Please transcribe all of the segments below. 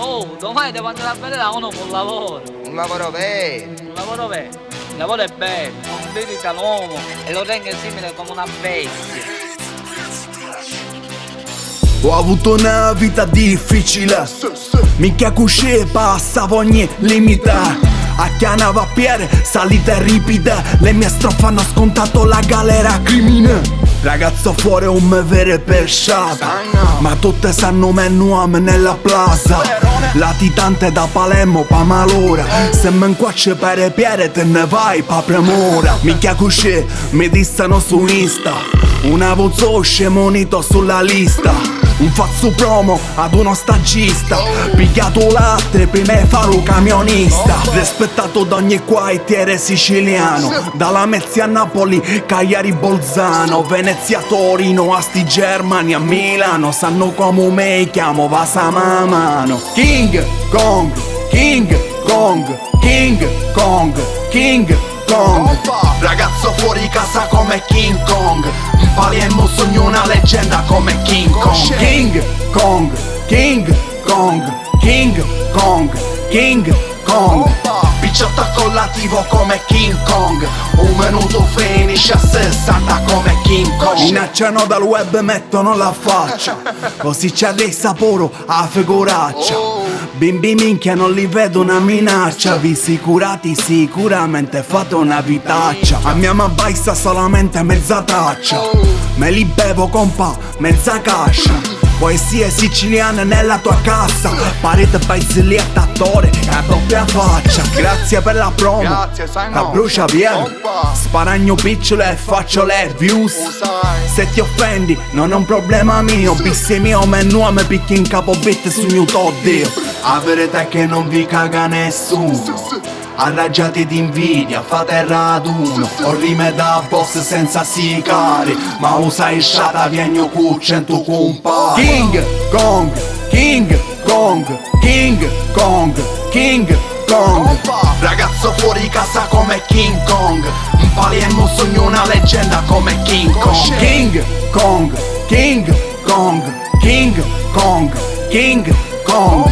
Oh, domani devo andare a vedere a uno un lavoro. Un lavoro vero. Un lavoro vero. Il lavoro è bello, non dedica l'uomo e lo rende simile come una bestia. Ho avuto una vita difficile, minchia cuscì passavo ogni limite. Acchianava a piede, salite ripide, le mie strofe hanno scontato la galera crimine. Ragazzo fuori un me vere pesciata, ma tutte sanno me nuome nella plaza. Latitante da Palermo pa' malora, se me inquacce per piede te ne vai pa' premura. Minchia cuscì, mi dissano su Insta, una voce monito sulla lista. Un fazzo promo ad uno stagista, pigliato latte prima di fare un camionista. Rispettato da ogni quartiere siciliano, dalla Mezia a Napoli, Cagliari, Bolzano, Venezia, Torino, Asti, Germania, Milano. Sanno come me chiamo, va sa mano. King Kong, King Kong, King Kong, King Kong. Ragazzo fuori casa come King Kong, in Palermo sogno una leggenda come King Kong. King Kong, King Kong, King Kong, King Kong. Picciotto collativo come King Kong, un minuto finish a 60 come King Kong. Minacciano dal web e mettono la faccia, così c'è dei saporo a figuraccia. Bimbi minchia non li vedo una minaccia, vi sicurati sicuramente fate una vitaccia. A mia mamma solamente mezza taccia, me li bevo compa mezza cascia. Poesie siciliane nella tua cassa, parete paesilietta attore e a doppia faccia. Grazie per la promo, la brucia via, sparagno piccole e faccio le views. Se ti offendi non è un problema mio, bissi mio me nuome picchi in capo bit su mio Dio. Avere te che non vi caga nessuno, arraggiati d'invidia, fate raduno. Ho rime da boss senza sicari, ma usa il sciata vieni cu 100 compari. King Kong, King Kong, King Kong, King Kong. Ragazzo fuori casa come King Kong, in Palermo sogno una leggenda come King Kong. King Kong, King Kong, King Kong, King Kong.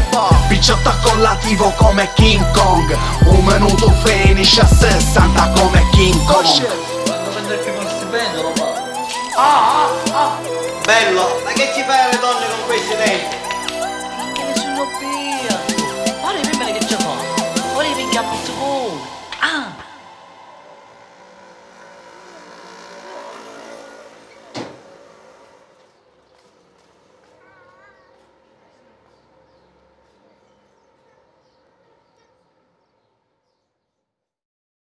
Picciotto collativo come King Kong, un minuto finish a 60 come King Kong. Quando prendo il primo stipendio lo faccio. Bello, ma che ci fai alle donne con questi tempi? Che ne sono pieno.